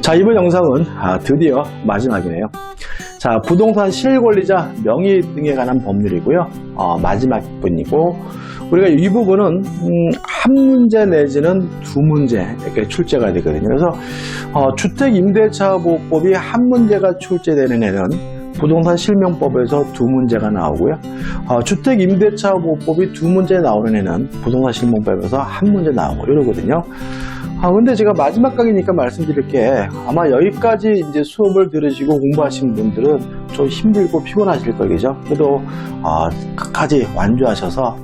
자, 이번 영상은 드디어 마지막이네요. 자, 부동산 실권리자 명의 등에 관한 법률이고요. 마지막 분이고, 우리가 이 부분은 한 문제 내지는 두 문제 이렇게 출제가 되거든요. 그래서 주택임대차보호법이 한 문제가 출제되는 애는 부동산 실명법에서 두 문제가 나오고요. 주택임대차보호법이 두 문제 나오는 애는 부동산 실명법에서 한 문제 나오고 이러거든요. 근데 제가 마지막 강의니까 말씀드릴 게, 아마 여기까지 이제 수업을 들으시고 공부하신 분들은 좀 힘들고 피곤하실 거겠죠. 그래도 끝까지 완주하셔서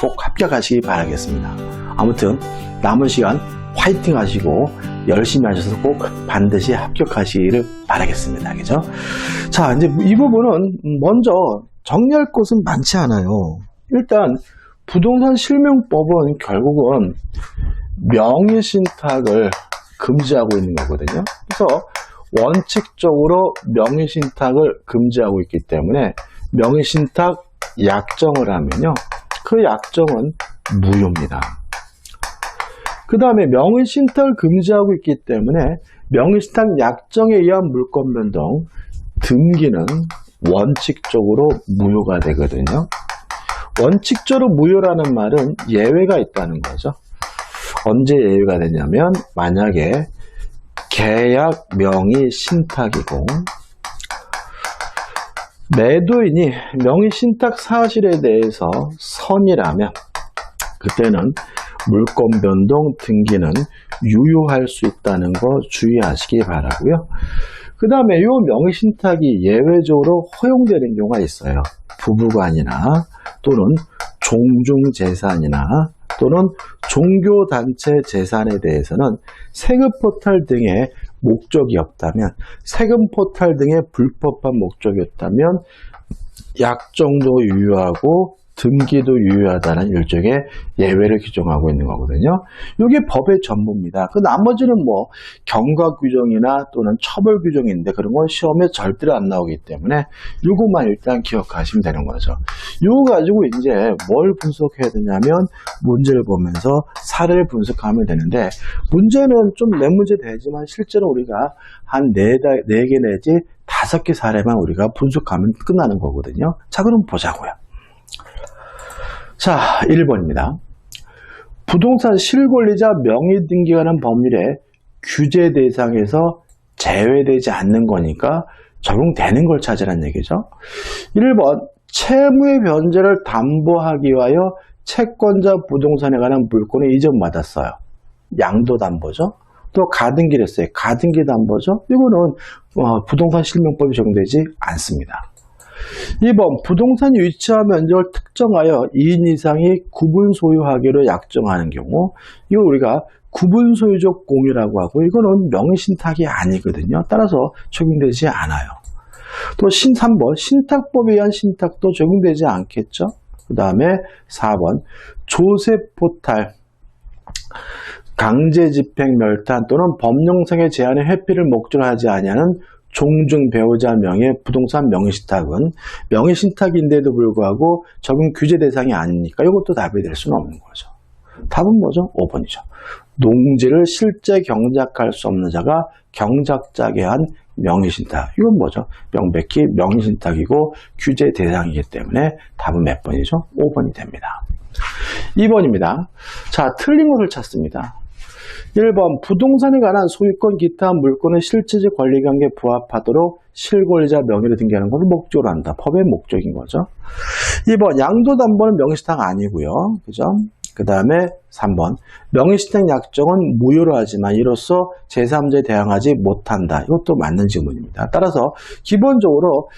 꼭 합격하시기 바라겠습니다. 아무튼 남은 시간 화이팅 하시고 열심히 하셔서 꼭 반드시 합격하시기를 바라겠습니다. 그죠? 자, 이제 이 부분은 먼저 정리할 것은 많지 않아요. 일단 부동산 실명법은 결국은 명의신탁을 금지하고 있는 거거든요. 그래서 원칙적으로 명의신탁을 금지하고 있기 때문에 명의신탁 약정을 하면요, 그 약정은 무효입니다. 그 다음에 명의신탁을 금지하고 있기 때문에 명의신탁 약정에 의한 물권 변동, 등기는 원칙적으로 무효가 되거든요. 원칙적으로 무효라는 말은 예외가 있다는 거죠. 언제 예외가 되냐면, 만약에 계약 명의 신탁이고 매도인이 명의 신탁 사실에 대해서 선이라면 그때는 물권 변동 등기는 유효할 수 있다는 거 주의하시기 바라고요. 그 다음에 이 명의 신탁이 예외적으로 허용되는 경우가 있어요. 부부간이나 또는 종중재산이나 또는 종교단체 재산에 대해서는 세금포탈 등의 목적이 없다면, 세금포탈 등의 불법한 목적이 없다면 약정도 유효하고 등기도 유효하다는 일종의 예외를 규정하고 있는 거거든요. 이게 법의 전부입니다. 그 나머지는 뭐 경과 규정이나 또는 처벌 규정인데 그런 건 시험에 절대로 안 나오기 때문에 이것만 일단 기억하시면 되는 거죠. 이거 가지고 이제 뭘 분석해야 되냐면, 문제를 보면서 사례를 분석하면 되는데, 문제는 좀 몇 문제 되지만 실제로 우리가 한 4개 내지 5개 사례만 우리가 분석하면 끝나는 거거든요. 자, 그럼 보자고요. 자, 1번입니다. 부동산 실권리자 명의 등기에 관한 법률에 규제 대상에서 제외되지 않는 거니까 적용되는 걸 찾으라는 얘기죠. 1번, 채무의 변제를 담보하기 위하여 채권자 부동산에 관한 물권을 이전받았어요. 양도담보죠. 또 가등기를 했어요. 가등기 담보죠. 이거는 부동산 실명법이 적용되지 않습니다. 2번, 부동산이 위치와 면적을 특정하여 2인 이상이 구분 소유하기로 약정하는 경우, 이거 우리가 구분 소유적 공유라고 하고, 이거는 명의신탁이 아니거든요. 따라서 적용되지 않아요. 또 3번, 신탁법에 의한 신탁도 적용되지 않겠죠. 그 다음에 4번, 조세포탈, 강제집행 멸탄 또는 법령상의 제한의 회피를 목적으로 하지 아니하는 종중 배우자 명의 부동산 명의신탁은 명의신탁인데도 불구하고 적용 규제 대상이 아니니까 이것도 답이 될 수는 없는 거죠. 답은 뭐죠? 5번이죠. 농지를 실제 경작할 수 없는 자가 경작자게 한 명의신탁. 이건 뭐죠? 명백히 명의신탁이고 규제 대상이기 때문에 답은 몇 번이죠? 5번이 됩니다. 2번입니다. 자, 틀린 것을 찾습니다. 1번, 부동산에 관한 소유권 기타 물권의 실체적 권리관계에 부합하도록 실권리자 명의로 등기하는 것을 목적으로 한다. 법의 목적인 거죠. 2번, 양도담보는 명의신탁 아니고요. 그죠? 그 다음에 3번, 명의신탁 약정은 무효로 하지만 이로써 제3자에 대항하지 못한다. 이것도 맞는 질문입니다. 따라서 기본적으로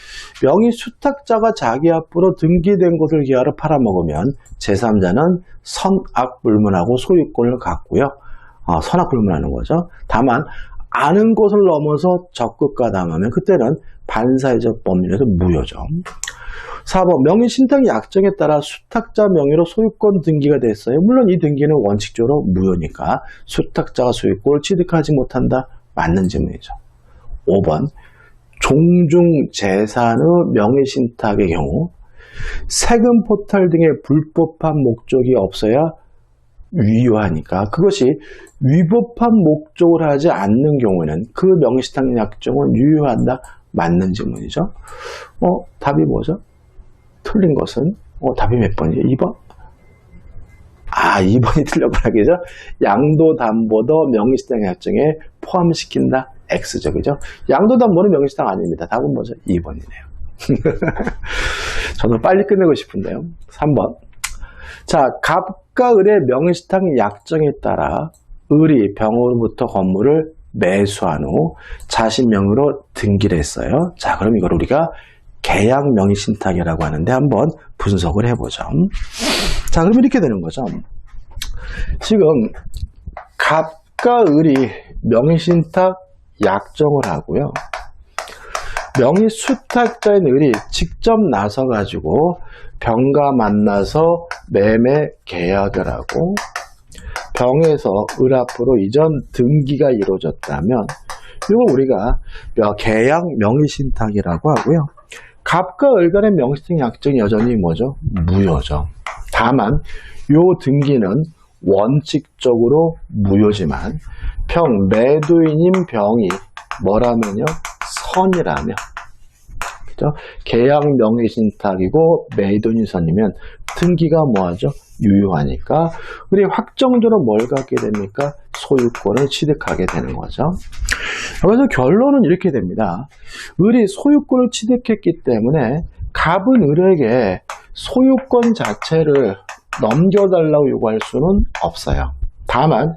명의수탁자가 자기 앞으로 등기된 것을 기하로 팔아먹으면 제3자는 선악불문하고 소유권을 갖고요. 선악불문하는 거죠. 다만 아는 것을 넘어서 적극가담하면 그때는 반사회적 법률에서 무효죠. 4번, 명의신탁 약정에 따라 수탁자 명의로 소유권 등기가 됐어요. 물론 이 등기는 원칙적으로 무효니까 수탁자가 소유권을 취득하지 못한다. 맞는 질문이죠. 5번, 종중재산의 명의신탁의 경우 세금포탈 등의 불법한 목적이 없어야 유효하니까 그것이 위법한 목적을 하지 않는 경우에는 그 명의신탁 약정은 유효한다? 맞는 질문이죠. 답이 뭐죠? 틀린 것은 답이 몇 번이에요? 2번? 2번이 틀렸구나. 그죠? 양도담보도 명의신탁 약정에 포함시킨다? X죠. 그죠? 양도담보는 명의신탁 아닙니다. 답은 뭐죠? 2번이네요. 저는 빨리 끝내고 싶은데요. 3번. 자, 갑과 을의 명의신탁 약정에 따라 을이 병으로부터 건물을 매수한 후 자신 명의로 등기를 했어요. 자, 그럼 이걸 우리가 계약 명의신탁이라고 하는데 한번 분석을 해보죠. 자, 그럼 이렇게 되는 거죠. 지금 갑과 을이 명의신탁 약정을 하고요. 명의수탁자인 을이 직접 나서가지고 병과 만나서 매매 계약을 하고 병에서 을 앞으로 이전 등기가 이루어졌다면 이걸 우리가 계약 명의신탁이라고 하고요. 갑과 을 간의 명의신탁 약정이 여전히 뭐죠? 무효죠. 다만 요 등기는 원칙적으로 무효지만 매도인인 병이 뭐라면요? 선이라면, 그죠? 계약 명의신탁이고 매도인이 선이면 등기가 뭐하죠? 유효하니까 우리 확정적으로 뭘 갖게 됩니까? 소유권을 취득하게 되는 거죠. 그래서 결론은 이렇게 됩니다. 을이 소유권을 취득했기 때문에 갑은 을에게 소유권 자체를 넘겨달라고 요구할 수는 없어요. 다만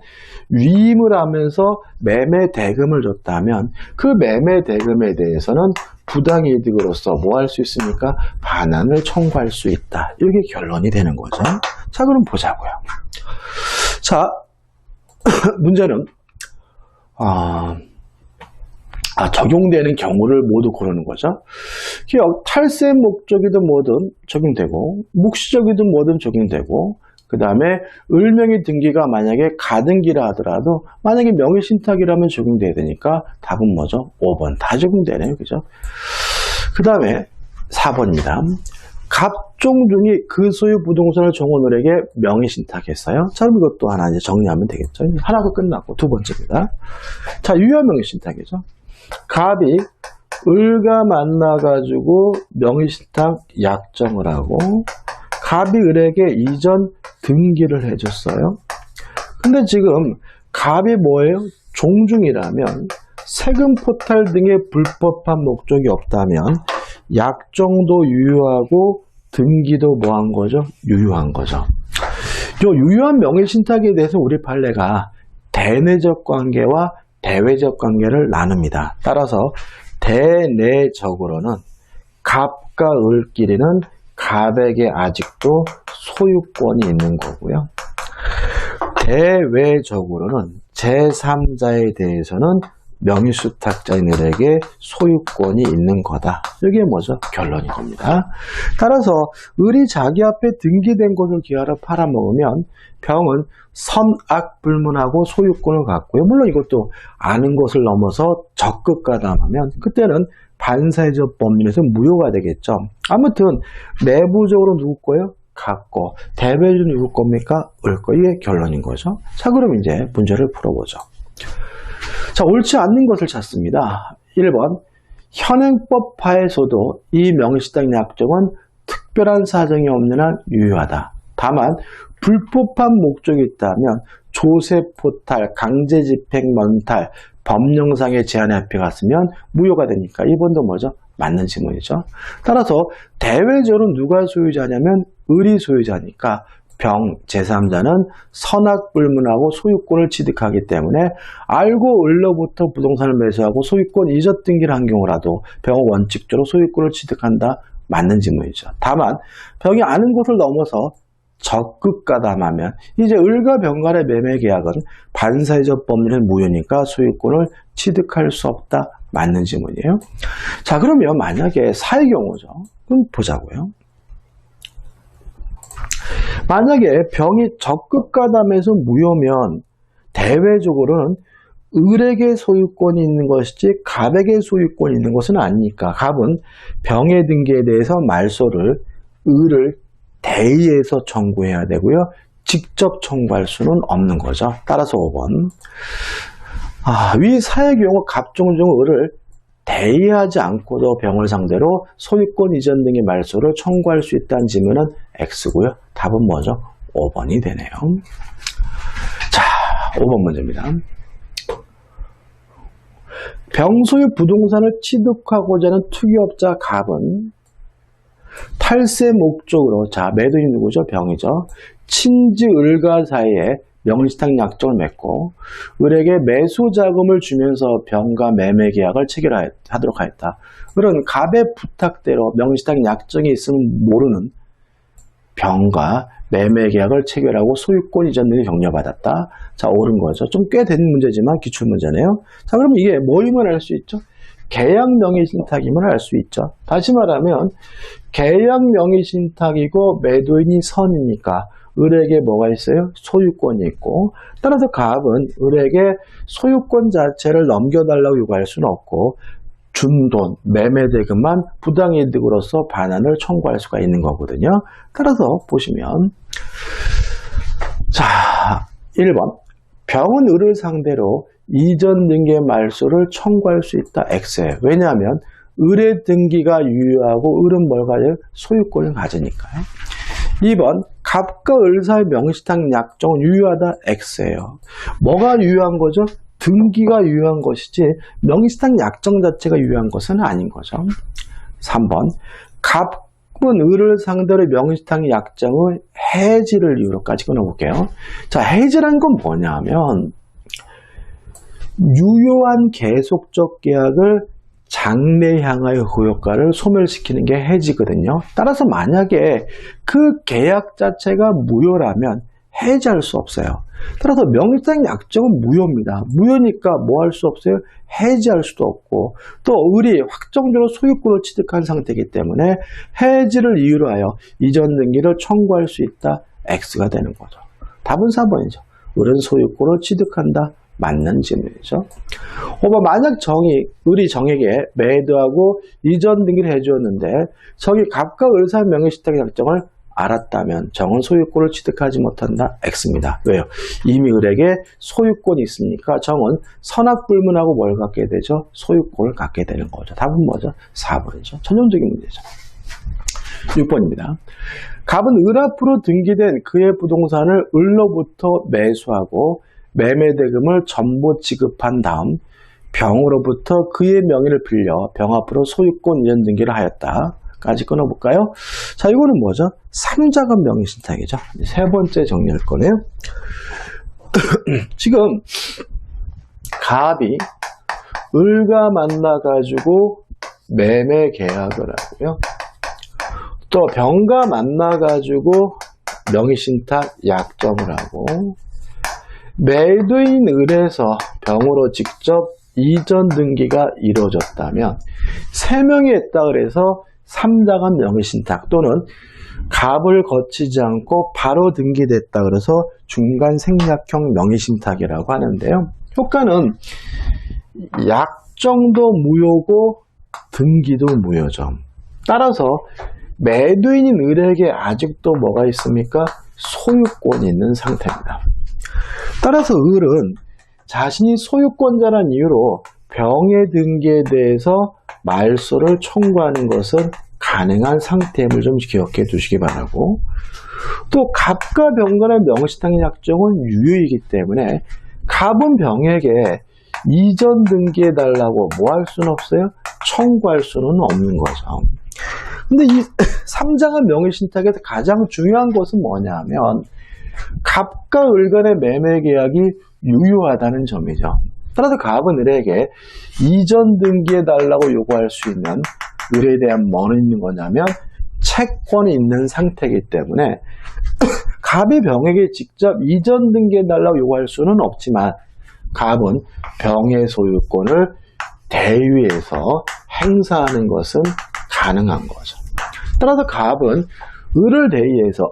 위임을 하면서 매매 대금을 줬다면 그 매매 대금에 대해서는 부당이득으로서 뭐 할 수 있습니까? 반환을 청구할 수 있다. 이게 결론이 되는 거죠. 자, 그럼 보자고요. 자, 문제는 적용되는 경우를 모두 고르는 거죠. 탈세 목적이든 뭐든 적용되고 묵시적이든 뭐든 적용되고 그 다음에 을명의 등기가 만약에 가등기라 하더라도 만약에 명의신탁이라면 적용돼야 되니까 답은 뭐죠? 5번 다 적용되네요. 그죠? 그 다음에 4번입니다. 갑종중이 그 소유 부동산을 종원을에게 명의신탁했어요. 자, 그럼 이것도 하나 이제 정리하면 되겠죠. 하나가 끝났고 두 번째입니다. 자, 유효한 명의신탁이죠. 갑이 을과 만나가지고 명의신탁 약정을 하고 갑이 을에게 이전 등기를 해줬어요. 근데 지금 갑이 뭐예요? 종중이라면 세금 포탈 등의 불법한 목적이 없다면 약정도 유효하고 등기도 뭐한 거죠? 유효한 거죠. 요 유효한 명의신탁에 대해서 우리 판례가 대내적 관계와 대외적 관계를 나눕니다. 따라서 대내적으로는 갑과 을끼리는 갑에게 아직도 소유권이 있는 거고요. 대외적으로는 제3자에 대해서는 명의수탁자인 을에게 소유권이 있는 거다. 이게 뭐죠? 결론인 겁니다. 따라서 을이 자기 앞에 등기된 것을 기하러 팔아먹으면 병은 선악불문하고 소유권을 갖고요. 물론 이것도 아는 것을 넘어서 적극 가담하면 그때는 반사회적 법률에서 무효가 되겠죠. 아무튼 내부적으로 누구 거예요? 갖고 대외적으로 누구 겁니까? 을 거. 이게 결론인 거죠. 자, 그럼 이제 문제를 풀어보죠. 자, 옳지 않는 것을 찾습니다. 1번 현행법 하에서도 이 명의신탁 약정은 특별한 사정이 없는 한 유효하다. 다만 불법한 목적이 있다면 조세 포탈, 강제 집행 면탈, 법령상의 제한에 합해갔으면 무효가 되니까 2번도 뭐죠? 맞는 지문이죠. 따라서 대외적으로 누가 소유자냐면 을이 소유자니까 병 제3자는 선악불문하고 소유권을 취득하기 때문에 알고 을로부터 부동산을 매수하고 소유권 이전 등기를 한 경우라도 병은 원칙적으로 소유권을 취득한다. 맞는 지문이죠. 다만 병이 아는 것을 넘어서 적극 가담하면 이제 을과 병 간의 매매 계약은 반사회적 법률은 무효니까 소유권을 취득할 수 없다. 맞는 지문이에요. 자, 그러면 만약에 사의 경우죠. 그럼 보자고요. 만약에 병이 적극 가담해서 무효면 대외적으로는 을에게 소유권이 있는 것이지 갑에게 소유권이 있는 것은 아니니까 갑은 병의 등기에 대해서 말소를 을을 대의해서 청구해야 되고요. 직접 청구할 수는 없는 거죠. 따라서 5번. 위 사의 경우 갑종 중 을을 대의하지 않고도 병을 상대로 소유권 이전 등의 말소를 청구할 수 있다는 질문은 X고요. 답은 뭐죠? 5번이 되네요. 자, 5번 문제입니다. 병소유 부동산을 취득하고자 하는 투기업자 갑은 탈세 목적으로, 자, 매도인이 누구죠? 병이죠. 친지 을과 사이에 명의신탁 약정을 맺고 을에게 매수 자금을 주면서 병과 매매 계약을 체결하도록 하였다. 을은 갑의 부탁대로 명의신탁 약정이 있으면 모르는 병과 매매 계약을 체결하고 소유권 이전 등을 격려받았다. 자, 옳은 거죠. 좀 꽤 된 문제지만 기출 문제네요. 자, 그럼 이게 뭐이면 알 수 있죠? 계약 명의신탁이면 알 수 있죠. 다시 말하면 계약 명의신탁이고 매도인이 선이니까 을에게 뭐가 있어요? 소유권이 있고, 따라서 갑은 을에게 소유권 자체를 넘겨달라고 요구할 수는 없고 준 돈, 매매대금만 부당이득으로서 반환을 청구할 수가 있는 거거든요. 따라서 보시면, 자, 1번 병은 을을 상대로 이전 등기의 말소를 청구할 수 있다. X예요. 왜냐하면 을의 등기가 유효하고 을은 뭘 가져요? 소유권을 가지니까요. 2번 갑과 을 사이 명의신탁 약정은 유효하다. X예요. 뭐가 유효한 거죠? 등기가 유효한 것이지 명의신탁 약정 자체가 유효한 것은 아닌 거죠. 3번 갑은 을을 상대로 명의신탁 약정을 해지를 이유로까지 끊어볼게요. 자, 해지란 건 뭐냐면 유효한 계속적 계약을 장래 향하의 효과를 소멸시키는 게 해지거든요. 따라서 만약에 그 계약 자체가 무효라면 해지할 수 없어요. 따라서 명의신탁 약정은 무효입니다. 무효니까 뭐 할 수 없어요? 해지할 수도 없고, 또 을이 확정적으로 소유권을 취득한 상태이기 때문에 해지를 이유로 하여 이전 등기를 청구할 수 있다. X가 되는 거죠. 답은 4번이죠. 을은 소유권을 취득한다. 맞는 질문이죠. 5번 만약 을이 정에게 매도하고 이전 등기를 해주었는데 정이 갑과 을 사이 명의신탁 약정을 알았다면 정은 소유권을 취득하지 못한다. X입니다. 왜요? 이미 을에게 소유권이 있으니까 정은 선악불문하고 뭘 갖게 되죠? 소유권을 갖게 되는 거죠. 답은 뭐죠? 4번이죠. 전형적인 문제죠. 6번입니다. 갑은 을 앞으로 등기된 그의 부동산을 을로부터 매수하고 매매대금을 전부 지급한 다음 병으로부터 그의 명의를 빌려 병 앞으로 소유권 이전 등기를 하였다. 까지 끊어볼까요? 자, 이거는 뭐죠? 3자간 명의신탁이죠. 세 번째 정리할 거네요. 지금 갑이 을과 만나가지고 매매 계약을 하고요. 또 병과 만나가지고 명의신탁 약정을 하고 매도인 을에서 병으로 직접 이전 등기가 이루어졌다면 3명이 했다 그래서 3자간 명의신탁 또는 갑을 거치지 않고 바로 등기됐다 그래서 중간 생략형 명의신탁이라고 하는데요. 효과는 약정도 무효고 등기도 무효죠. 따라서 매도인인 을에게 아직도 뭐가 있습니까? 소유권이 있는 상태입니다. 따라서 을은 자신이 소유권자란 이유로 병의 등기에 대해서 말소를 청구하는 것은 가능한 상태임을 좀 기억해 두시기 바라고, 또 갑과 병 간의 명의신탁 약정은 유효이기 때문에 갑은 병에게 이전 등기해 달라고 뭐 할 수는 없어요? 청구할 수는 없는 거죠. 근데 이 3자간 명의신탁에서 가장 중요한 것은 뭐냐면 갑과 을 간의 매매 계약이 유효하다는 점이죠. 따라서 갑은 을에게 이전 등기해 달라고 요구할 수 있는 을에 대한 뭐는 있는 거냐면 채권이 있는 상태이기 때문에 갑이 병에게 직접 이전 등기해 달라고 요구할 수는 없지만 갑은 병의 소유권을 대위에서 행사하는 것은 가능한 거죠. 따라서 갑은 을을 대위해서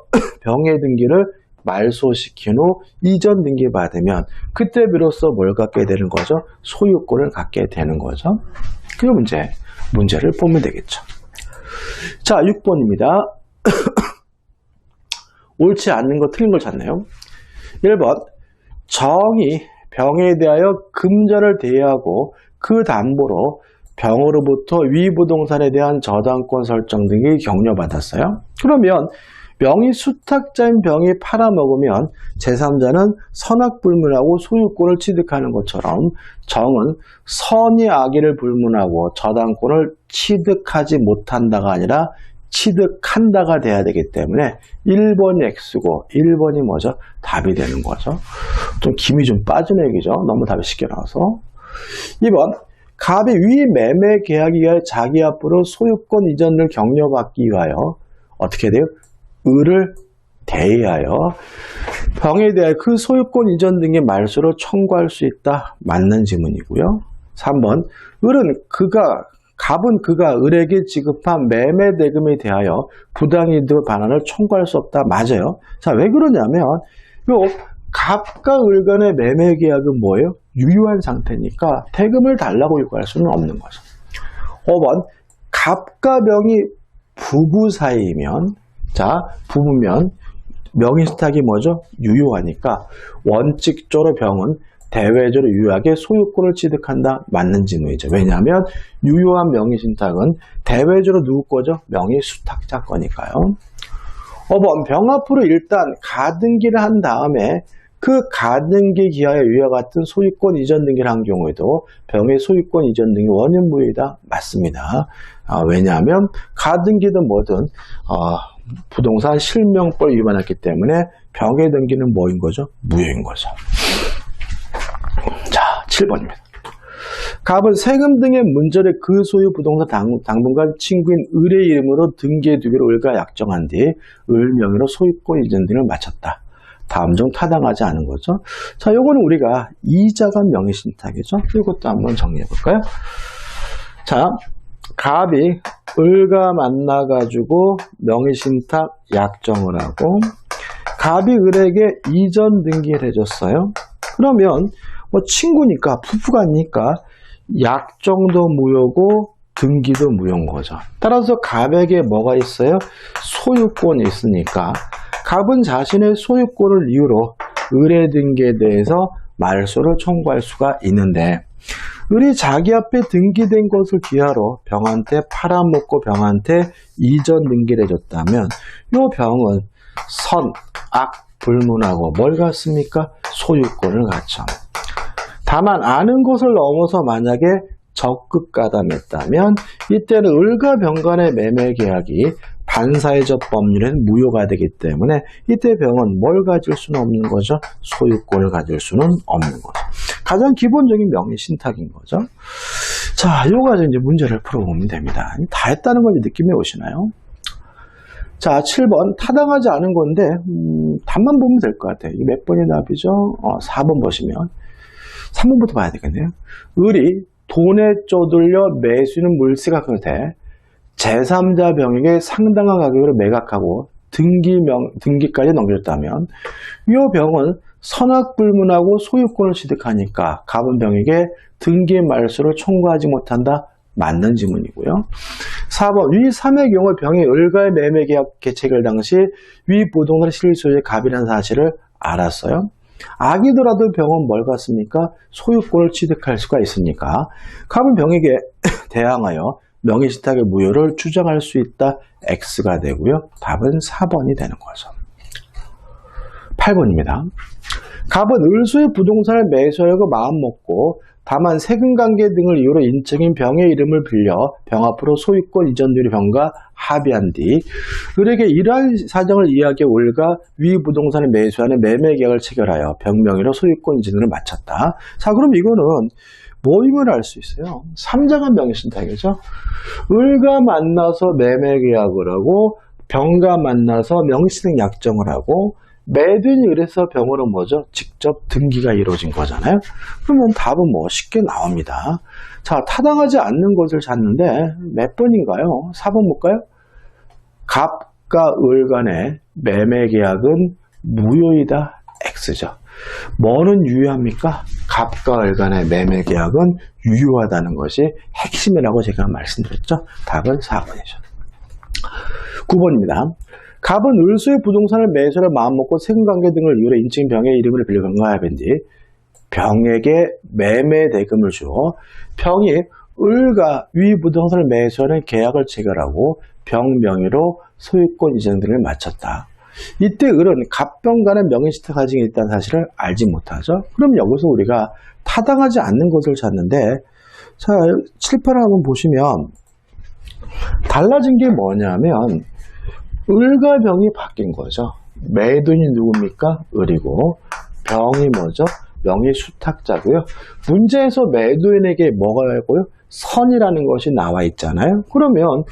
병의 등기를 말소시킨 후 이전 등기 받으면 그때 비로소 뭘 갖게 되는 거죠? 소유권을 갖게 되는 거죠. 그 문제를 보면 되겠죠. 자, 6번입니다. 옳지 않는 거 틀린 걸 찾네요. 1번 정이 병에 대하여 금전을 대여하고 그 담보로 병으로부터 위 부동산에 대한 저당권 설정 등이 격려받았어요. 그러면 명의 수탁자인 병이 팔아먹으면 제3자는 선악불문하고 소유권을 취득하는 것처럼 정은 선의 악의를 불문하고 저당권을 취득하지 못한다가 아니라 취득한다가 돼야 되기 때문에 1번이 X고 1번이 뭐죠? 답이 되는 거죠. 좀 김이 좀 빠진 얘기죠. 너무 답이 쉽게 나와서. 2번 갑이 위 매매 계약에 의하여 자기 앞으로 소유권 이전을 격려받기 위하여 어떻게 돼요? 을을 대의하여 병에 대하여 그 소유권 이전 등의 말소를 청구할 수 있다. 맞는 지문이고요. 3번 갑은 그가 을에게 지급한 매매 대금에 대하여 부당이득 반환을 청구할 수 없다. 맞아요. 자, 왜 그러냐면 요 갑과 을 간의 매매 계약은 뭐예요? 유효한 상태니까 대금을 달라고 요구할 수는 없는 거죠. 5번 갑과 병이 부부 사이이면 자, 부부면 명의수탁이 뭐죠? 유효하니까 원칙적으로 병은 대외적으로 유효하게 소유권을 취득한다. 맞는 지문이죠. 왜냐하면 유효한 명의신탁은 대외적으로 누구 거죠? 명의수탁자 거니까요. 5번 병 앞으로 일단 가등기를 한 다음에 그 가등기 기하에 위와 같은 소유권 이전 등기를 한 경우에도 병의 소유권 이전 등기 원인 무효이다. 맞습니다. 왜냐하면 가등기든 뭐든 부동산 실명법을 위반했기 때문에 병의 등기는 뭐인 거죠? 무효인 거죠. 자, 7번입니다. 갑은 세금 등의 문제를 그 소유 부동산 당분간 친구인 을의 이름으로 등기해 두기로 을과 약정한 뒤 을 명의로 소유권 이전 등을 마쳤다. 다음 중 타당하지 않은 거죠. 자, 요거는 우리가 이자가 명의신탁이죠. 이것도 한번 정리해 볼까요? 자, 갑이 을과 만나가지고 명의신탁 약정을 하고 갑이 을에게 이전 등기를 해줬어요. 그러면 뭐 친구니까 부부가니까 약정도 무효고 등기도 무효인 거죠. 따라서 갑에게 뭐가 있어요? 소유권이 있으니까 갑은 자신의 소유권을 이유로 을의 등기에 대해서 말소를 청구할 수가 있는데 을이 자기 앞에 등기된 것을 기하로 병한테 팔아먹고 병한테 이전 등기를 해줬다면 이 병은 선, 악, 불문하고 뭘 갖습니까? 소유권을 갖죠. 다만 아는 것을 넘어서 만약에 적극 가담했다면 이때는 을과 병 간의 매매 계약이 반사회적 법률에는 무효가 되기 때문에 이때 병은 뭘 가질 수는 없는 거죠? 소유권을 가질 수는 없는 거죠. 가장 기본적인 명의신탁인 거죠. 자, 요거 가지고 이제 문제를 풀어보면 됩니다. 다 했다는 걸 느낌이 오시나요? 자, 7번 타당하지 않은 건데 답만 보면 될 것 같아요. 이게 몇 번이 답이죠? 4번 보시면 3번부터 봐야 되겠네요. 을이 돈에 쪼들려 매수는 물세가 그때 제3자 병에게 상당한 가격으로 매각하고 등기까지 넘겨줬다면 이 병은 선악불문하고 소유권을 취득하니까 갑은 병에게 등기 말소를 청구하지 못한다. 맞는 지문이고요. 4번 위 3의 경우 병이 을과의 매매 계약 개체결 당시 위 부동산 실소유의 갑이라는 사실을 알았어요. 악이더라도 병은 뭘 갖습니까? 소유권을 취득할 수가 있으니까 갑은 병에게 대항하여 명의신탁의 무효를 주장할 수 있다. X가 되고요. 답은 4번이 되는 거죠. 8번입니다. 갑은 을수의 부동산을 매수하려고 마음먹고 다만 세금관계 등을 이유로 인적인 병의 이름을 빌려 병 앞으로 소유권 이전 등의 병과 합의한 뒤 을에게 이러한 사정을 이야기해 을과 위 부동산을 매수하는 매매 계약을 체결하여 병 명의로 소유권 이전을 마쳤다. 자, 그럼 이거는 모임을 할 수 있어요. 3자간 명의신탁이죠. 을과 만나서 매매 계약을 하고 병과 만나서 명의신탁 약정을 하고 매도인이 을에서 병으로 뭐죠? 직접 등기가 이루어진 거잖아요. 그러면 답은 뭐 쉽게 나옵니다. 자, 타당하지 않는 것을 찾는데 몇 번인가요? 4번 볼까요? 갑과 을 간의 매매 계약은 무효이다. X죠. 뭐는 유효합니까? 갑과 을 간의 매매 계약은 유효하다는 것이 핵심이라고 제가 말씀드렸죠. 답은 4번이죠. 9번입니다. 갑은 을수의 부동산을 매수를 마음먹고 세금관계 등을 이유로 인칭 병의 이름을 빌려 변경하여야든지 병에게 매매 대금을 주어 병이 을과 위 부동산을 매수하는 계약을 체결하고 병 명의로 소유권 이전 등을 마쳤다. 이때 을은 갑병 간의 명의신탁 가증이 있다는 사실을 알지 못하죠. 그럼 여기서 우리가 타당하지 않는 것을 찾는데, 자, 칠판을 한번 보시면 달라진 게 뭐냐면 을과 병이 바뀐 거죠. 매도인이 누굽니까? 을이고 병이 뭐죠? 명의수탁자고요. 문제에서 매도인에게 뭐가 있고요? 선이라는 것이 나와 있잖아요. 그러면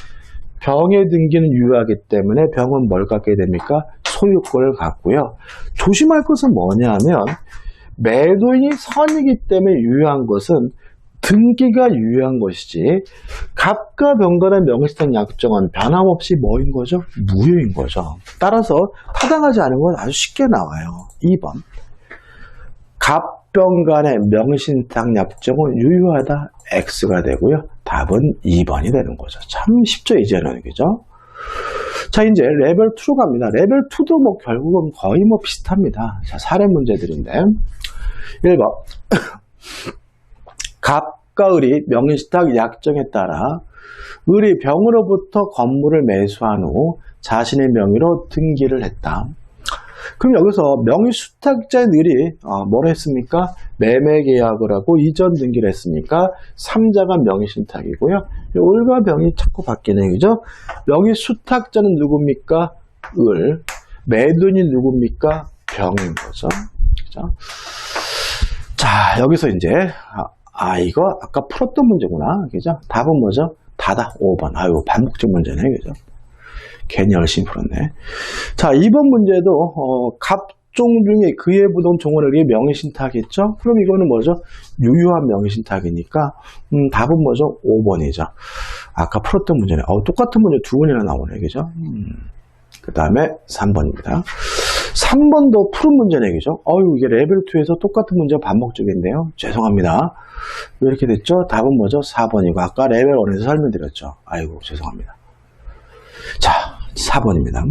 병의 등기는 유효하기 때문에 병은 뭘 갖게 됩니까? 소유권을 갖고요. 조심할 것은 뭐냐면 매도인이 선이기 때문에 유효한 것은 등기가 유효한 것이지 갑과 병 간의 명의신탁 약정은 변함없이 뭐인 거죠? 무효인 거죠. 따라서 타당하지 않은 건 아주 쉽게 나와요. 2번. 갑병 간의 명의신탁 약정은 유효하다. X가 되고요. 답은 2번이 되는 거죠. 참 쉽죠, 이제는. 그죠? 자, 이제 레벨 2로 갑니다. 레벨 2도 뭐 결국은 거의 뭐 비슷합니다. 자, 사례 문제들인데. 1번. 갑과 을이 명의신탁 약정에 따라 을이 병으로부터 건물을 매수한 후 자신의 명의로 등기를 했다. 그럼 여기서 명의수탁자인 을이 뭘 했습니까? 매매계약을 하고 이전 등기를 했으니까 3자가 명의신탁이고요. 을과 병이 자꾸 바뀌는 거죠. 명의수탁자는 누굽니까? 을. 매도인이 누굽니까? 병인 거죠. 그죠? 자, 여기서 이제 이거 아까 풀었던 문제구나. 그죠? 답은 뭐죠? 다다. 5번. 아유, 반복적 문제네. 그죠? 괜히 열심히 풀었네. 자, 2번 문제도 갑종 중에 그의 부동 종원에게 명의신탁했죠? 그럼 이거는 뭐죠? 유효한 명의신탁이니까 답은 뭐죠? 5번이죠. 아까 풀었던 문제네. 똑같은 문제 두 번이나 나오네. 그죠? 그 다음에 3번입니다. 3번도 푸른 문제네. 그죠? 이게 레벨 2에서 똑같은 문제가 반복적인데요. 죄송합니다. 왜 이렇게 됐죠? 답은 뭐죠? 4번이고 아까 레벨 1에서 설명드렸죠. 아이고, 죄송합니다. 자, 4번입니다.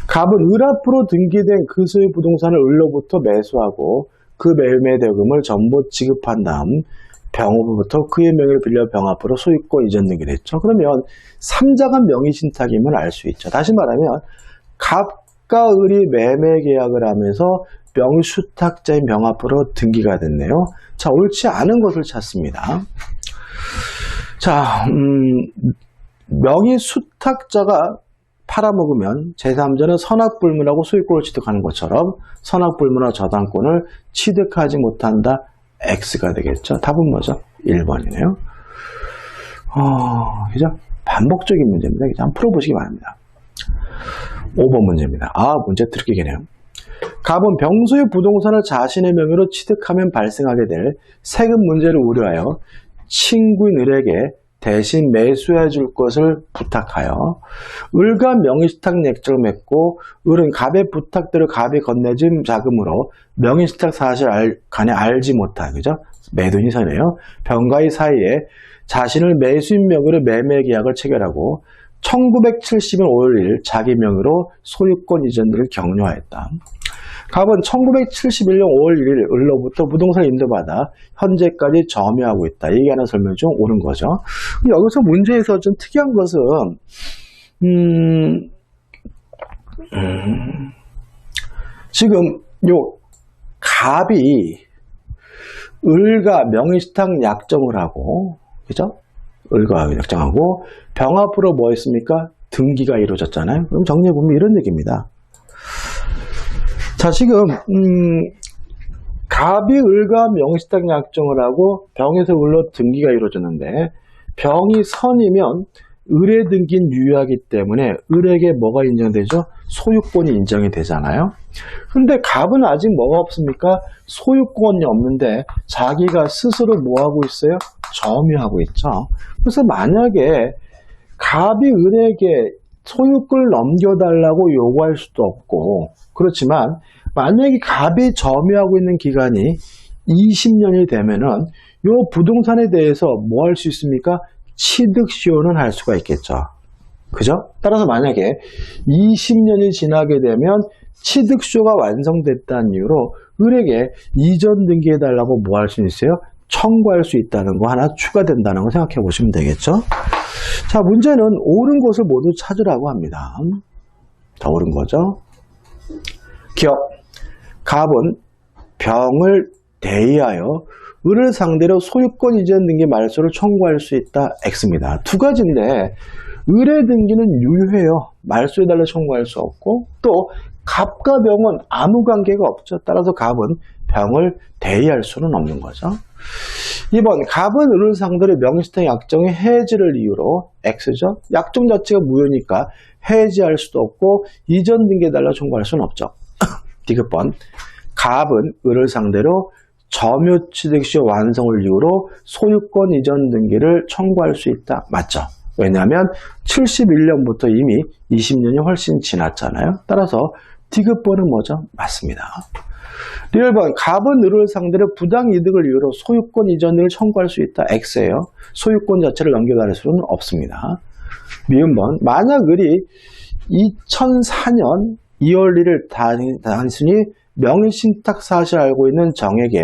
갑은 을 앞으로 등기된 그 소유 부동산을 을로부터 매수하고 그 매매 대금을 전부 지급한 다음 병으로부터 그의 명의를 빌려 병 앞으로 소유권 이전 등기를 했죠. 그러면 3자가 명의신탁임을 알 수 있죠. 다시 말하면 갑과 을이 매매 계약을 하면서 명의수탁자인 병 앞으로 등기가 됐네요. 자, 옳지 않은 것을 찾습니다. 자, 명의수탁자가 팔아먹으면 제3자는 선악불문하고 소유권을 취득하는 것처럼 선악불문화 저당권을 취득하지 못한다. X가 되겠죠. 답은 뭐죠? 1번이네요. 그죠? 반복적인 문제입니다. 그죠? 한번 풀어보시기 바랍니다. 5번 문제입니다. 문제 드럽게네요. 갑은 병소의 부동산을 자신의 명의로 취득하면 발생하게 될 세금 문제를 우려하여 친구인 을에게 대신 매수해 줄 것을 부탁하여 을과 명의신탁 약정을 맺고 을은 갑의 부탁대로 갑이 건네준 자금으로 명의신탁 사실을 간에 알지 못한, 그죠? 매도인이 선이에요. 병과의 사이에 자신을 매수인 명의로 매매 계약을 체결하고 1970년 5월 1일 자기 명의로 소유권 이전을 격려하였다. 갑은 1971년 5월 1일 을로부터 부동산을 인도받아 현재까지 점유하고 있다. 얘기하는 설명 중 옳은 거죠. 여기서 문제에서 좀 특이한 것은 지금 요 갑이 을과 명의신탁 약정을 하고, 그죠? 을과 약정하고 병 앞으로 뭐 했습니까? 등기가 이루어졌잖아요. 그럼 정리해보면 이런 얘기입니다. 자, 지금 갑이 을과 명의신탁 약정을 하고 병에서 을로 등기가 이루어졌는데 병이 선이면 을의 등기는 유효하기 때문에 을에게 뭐가 인정되죠? 소유권이 인정이 되잖아요. 근데 갑은 아직 뭐가 없습니까? 소유권이 없는데 자기가 스스로 뭐하고 있어요? 점유하고 있죠. 그래서 만약에 갑이 을에게 소유권을 넘겨달라고 요구할 수도 없고, 그렇지만 만약에 갑이 점유하고 있는 기간이 20년이 되면은 요 부동산에 대해서 뭐 할 수 있습니까? 취득 시효는 할 수가 있겠죠. 그죠? 따라서 만약에 20년이 지나게 되면 취득쇼가 완성됐다는 이유로 을에게 이전 등기해달라고 뭐 할 수 있어요? 청구할 수 있다는 거 하나 추가된다는 거 생각해 보시면 되겠죠? 자, 문제는 옳은 것을 모두 찾으라고 합니다. 자, 옳은 거죠. 기억. 갑은 병을 대의하여 을을 상대로 소유권 이전 등기 말소를 청구할 수 있다. X입니다. 두 가지인데 을의 등기는 유효해요. 말소해달라 청구할 수 없고 또 갑과 병은 아무 관계가 없죠. 따라서 갑은 병을 대의할 수는 없는 거죠. 2번 갑은 을을 상대로 명의신탁 약정의 해지를 이유로 X죠. 약정 자체가 무효니까 해지할 수도 없고 이전 등기해달라 청구할 수는 없죠. 디귿번 갑은 을을 상대로 점유취득시 완성을 이유로 소유권 이전 등기를 청구할 수 있다. 맞죠? 왜냐하면 71년부터 이미 20년이 훨씬 지났잖아요. 따라서 디귿번은 뭐죠? 맞습니다. 리을번 갑은 을을 상대로 부당이득을 이유로 소유권 이전 등을 청구할 수 있다. X예요. 소유권 자체를 넘겨다닐 수는 없습니다. 미음번 만약 을이 2004년 2월 1일 단순히 명의신탁 사실을 알고 있는 정에게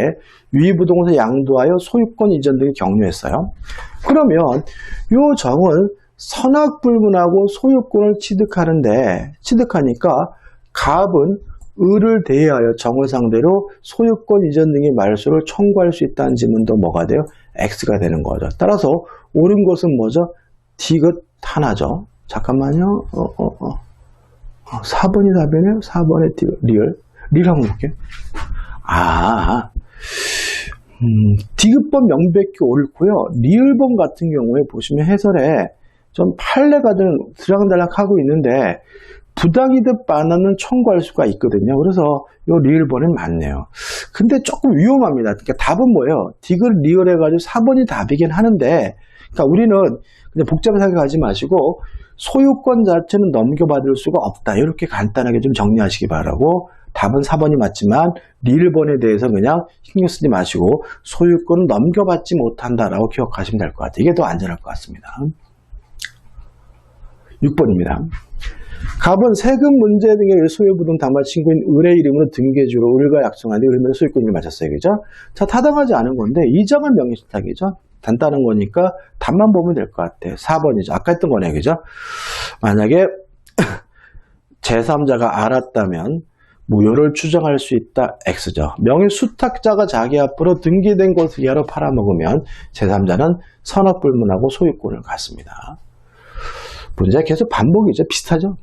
위부동산 양도하여 소유권 이전 등을 경유했어요. 그러면 이 정은 선악불문하고 소유권을 취득하니까 갑은 을을 대의하여 정을 상대로 소유권 이전 등의 말소를 청구할 수 있다는 지문도 뭐가 돼요? X가 되는 거죠. 따라서 옳은 것은 뭐죠? 디귿 하나죠. 잠깐만요. 4번이 답이네요. 4번의 디귿, 리을 한번 볼게요. 디귿번 명백히 옳고요. 리을번 같은 경우에 보시면 해설에 좀 판례가 좀 들락달락하고 있는데 부당이득 반환은 청구할 수가 있거든요. 그래서 이 리을번은 맞네요. 근데 조금 위험합니다. 그러니까 답은 뭐예요? 디귿 리을 해가지고 4번이 답이긴 하는데, 그러니까 우리는 그냥 복잡하게 생각하지 마시고 소유권 자체는 넘겨받을 수가 없다. 이렇게 간단하게 좀 정리하시기 바라고, 답은 4번이 맞지만 리을번에 대해서 그냥 신경 쓰지 마시고 소유권은 넘겨받지 못한다라고 기억하시면 될 것 같아요. 이게 더 안전할 것 같습니다. 6번입니다. 갑은 세금 문제 등의 소유부동 담화 친구인 을의 이름으로 등기해주로 을과 약정하되 을면 소유권을 맞췄어요. 그죠? 자, 타당하지 않은 건데 이장은 명의신탁이죠. 간단한 거니까 답만 보면 될 것 같아요. 4번이죠. 아까 했던 거네요. 그죠? 만약에 제3자가 알았다면 무효를 추정할 수 있다. X죠. 명의수탁자가 자기 앞으로 등기된 것을 이하로 팔아먹으면 제3자는 선악불문하고 소유권을 갖습니다. 문제가 계속 반복이죠. 비슷하죠.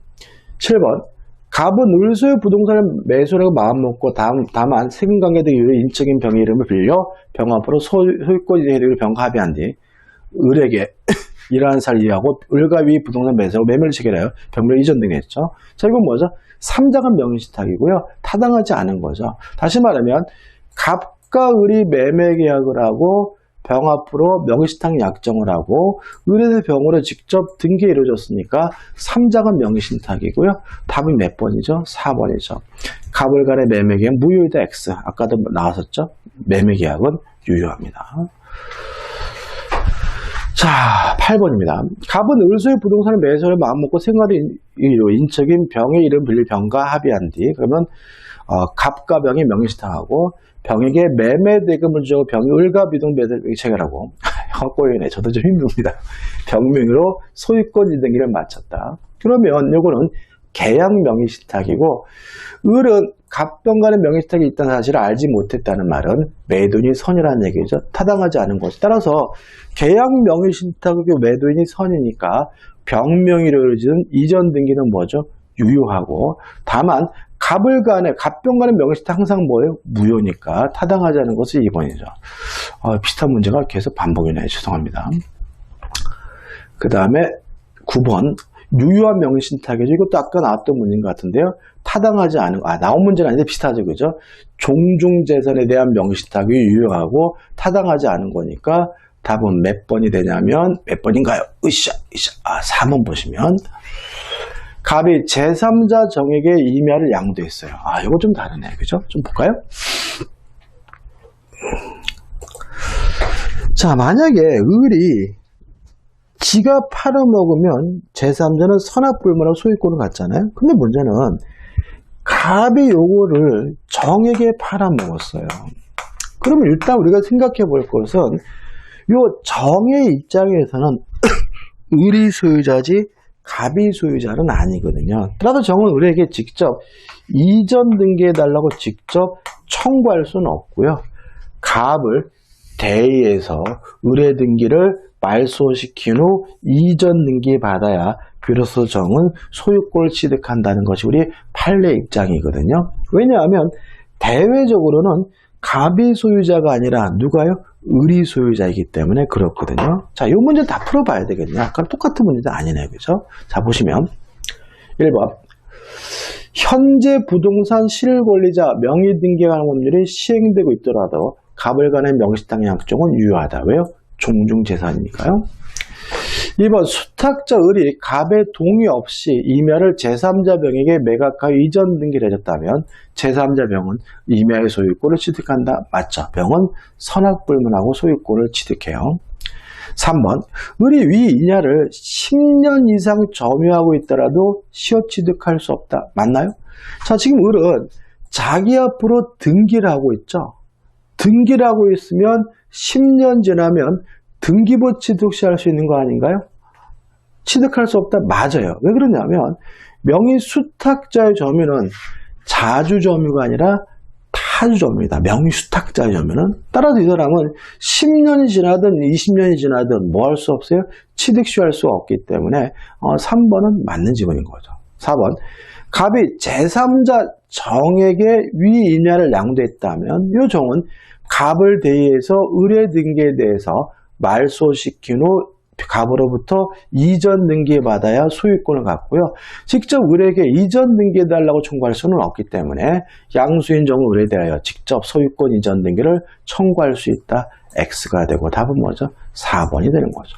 7번 갑은 을소유 부동산을 매수라고 마음먹고 다만 세금관계 등 이유로 인적인 병의 이름을 빌려 병 앞으로 소유권 이득을 병과 합의한 뒤 을에게 이러한 사를 이해하고 을과 위 부동산 매수하고 매매를 체결하여 병을 이전 등에 했죠. 자, 이건 뭐죠? 3자간 명의신탁이고요. 타당하지 않은 거죠. 다시 말하면 갑과 을이 매매 계약을 하고 병 앞으로 명의신탁 약정을 하고 을에서 병으로 직접 등기 이루어졌으니까 3자간 명의신탁이고요. 답은 몇 번이죠? 4번이죠. 갑을 간의 매매 계약 무효이다. X. 아까도 나왔었죠? 매매 계약은 유효합니다. 자, 8번입니다. 갑은 을소유 부동산을 매수를 마음먹고 생활의 인적인 병의 이름 빌릴 병과 합의한 뒤 그러면 갑과 병이 명의신탁하고 병에게 매매 대금을 주고 병이 을과 비동 매매를 체결하고 헛고이네. 저도 좀 힘듭니다. 병명으로 소유권 이등기를 마쳤다. 그러면 요거는 계약 명의신탁이고 을은 갑병 간의 명의신탁이 있다는 사실을 알지 못했다는 말은 매도인이 선이라는 얘기죠. 타당하지 않은 것. 따라서 계약 명의신탁이고 매도인이 선이니까 병명의를 지은 이전 등기는 뭐죠? 유효하고 다만 갑병 간의 명의신탁 항상 뭐예요? 무효니까 타당하지 않은 것은 2번이죠. 비슷한 문제가 계속 반복이네요. 죄송합니다. 그 다음에 9번 유효한 명의신탁이죠. 이것도 아까 나왔던 문제인 것 같은데요. 타당하지 않은 나온 문제는 아닌데 비슷하죠. 그죠? 종중재산에 대한 명의신탁이 유효하고 타당하지 않은 거니까 답은 몇 번이 되냐면 몇 번인가요? 4번 보시면 갑이 제3자 정에게 임야를 양도했어요. 이거 좀 다르네. 그죠? 좀 볼까요? 자, 만약에 을이 지가 팔아먹으면 제3자는 선악불문하고 소유권을 갖잖아요. 근데 문제는 갑이 요거를 정에게 팔아먹었어요. 그러면 일단 우리가 생각해 볼 것은 요 정의 입장에서는 을이 소유자지 갑이 소유자는 아니거든요. 따라서 정은 을에게 직접 이전 등기해달라고 직접 청구할 수는 없고요. 갑을 대의해서 을의 등기를 말소시킨 후 이전 등기 받아야 비로소 정은 소유권을 취득한다는 것이 우리 판례 입장이거든요. 왜냐하면 대외적으로는 갑이 소유자가 아니라 누가요? 을이 소유자이기 때문에 그렇거든요. 자, 이 문제 다 풀어봐야 되겠네요. 아까 똑같은 문제도 아니네요. 그죠? 자, 보시면 1번 현재 부동산 실권리자 명의등기관 법률이 시행되고 있더라도 갑을 간의 명시당 약정은 유효하다. 왜요? 종중재산이니까요. 2번 수탁자 을이 갑의 동의 없이 임야를 제3자 병에게 매각하여 이전 등기를 해줬다면 제3자 병은 임야의 소유권을 취득한다. 맞죠? 병은 선악불문하고 소유권을 취득해요. 3번 을이 위 임야를 10년 이상 점유하고 있더라도 시효 취득할 수 없다. 맞나요? 자, 지금 을은 자기 앞으로 등기를 하고 있죠. 등기를 하고 있으면 10년 지나면 등기부 취득 시 할 수 있는 거 아닌가요? 취득할 수 없다? 맞아요. 왜 그러냐면 명의 수탁자의 점유는 자주 점유가 아니라 타주 점유이다. 명의 수탁자의 점유는. 따라서 이 사람은 10년이 지나든 20년이 지나든 뭐 할 수 없어요? 취득 시할 수 없기 때문에 3번은 맞는 지문인 거죠. 4번 갑이 제3자 정에게 위 임야를 양도했다면 이 정은 갑을 대의해서 을의 등기에 대해서 말소시킨 후 갑으로부터 이전 등기받아야 소유권을 갖고요. 직접 을에게 이전 등기해달라고 청구할 수는 없기 때문에 양수인 정은 을에 대하여 직접 소유권 이전 등기를 청구할 수 있다. X가 되고 답은 뭐죠? 4번이 되는 거죠.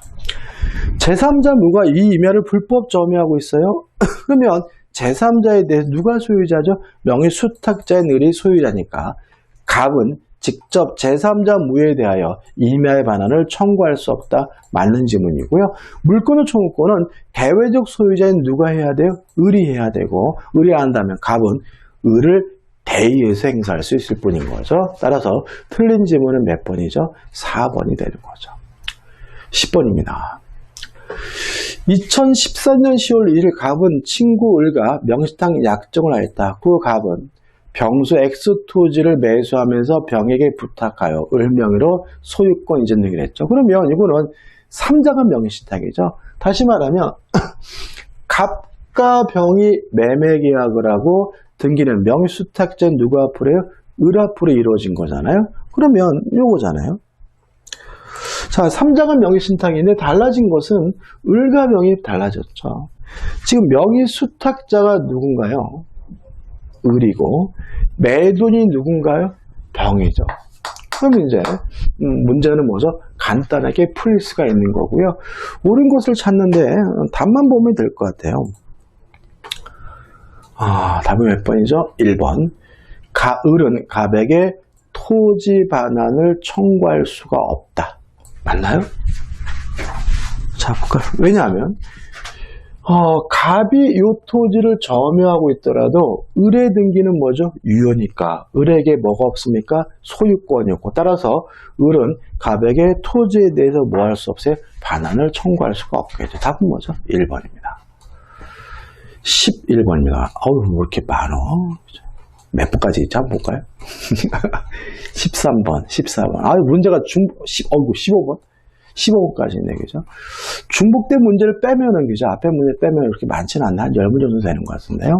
제3자 누가 이 임야를 불법 점유하고 있어요? 그러면 제3자에 대해서 누가 소유자죠? 명의 수탁자인 을이 소유자니까 갑은 직접 제3자 무에 대하여 임야의 반환을 청구할 수 없다. 맞는 지문이고요. 물권의 청구권은 대외적 소유자인 누가 해야 돼요? 을이 해야 되고 을이 한다면 갑은 을을 대의해서 행사할 수 있을 뿐인 거죠. 따라서 틀린 지문은 몇 번이죠? 4번이 되는 거죠. 10번입니다. 2014년 10월 1일 갑은 친구 을과 명시당 약정을 하였다. 그 갑은 병수 X 토지를 매수하면서 병에게 부탁하여 을 명의로 소유권 이전 등기를 했죠. 그러면 이거는 3자간 명의신탁이죠. 다시 말하면 갑과 병이 매매 계약을 하고 등기는 명의수탁자인 누구 앞으로 해요? 을 앞으로 이루어진 거잖아요. 그러면 요거잖아요. 자, 3자간 명의신탁인데 달라진 것은 을과 병이 달라졌죠. 지금 명의수탁자가 누군가요? 을이고 매돈이 누군가요? 병이죠. 그럼 이제 문제는 뭐죠? 간단하게 풀릴 수가 있는 거고요. 옳은 것을 찾는데 답만 보면 될 것 같아요. 답은 몇 번이죠? 1번. 을은 갑에게 토지 반환을 청구할 수가 없다. 맞나요? 자, 볼까요? 왜냐하면 갑이 이 토지를 점유하고 있더라도 을의 등기는 뭐죠? 유효니까 을에게 뭐가 없습니까? 소유권이 없고 따라서 을은 갑에게 토지에 대해서 뭐 할 수 없어요? 반환을 청구할 수가 없겠죠. 답은 뭐죠? 1번입니다. 11번입니다. 어우, 왜 이렇게 많어? 몇 번까지 있죠? 한번 볼까요? 13번, 14번. 문제가 15번? 15번까지 있네, 그죠? 중복된 문제를 빼면은, 그죠? 앞에 문제 빼면 이렇게 많지는 않나? 한 10문제 정도 되는 것 같은데요.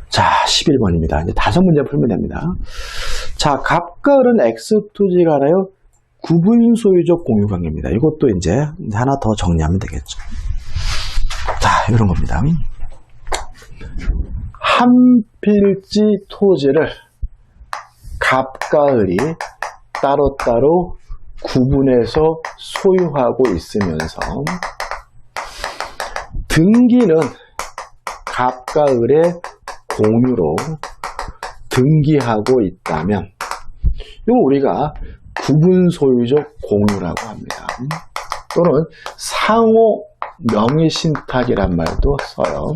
자, 11번입니다. 이제 5문제 풀면 됩니다. 자, 갑과 을은 X토지 간하여 구분 소유적 공유관계입니다. 이것도 이제 하나 더 정리하면 되겠죠. 자, 이런 겁니다. 한 필지 토지를 갑과 을이 따로따로 구분해서 소유하고 있으면서 등기는 갑과 을의 공유로 등기하고 있다면 이거 우리가 구분 소유적 공유라고 합니다. 또는 상호 명의신탁이란 말도 써요.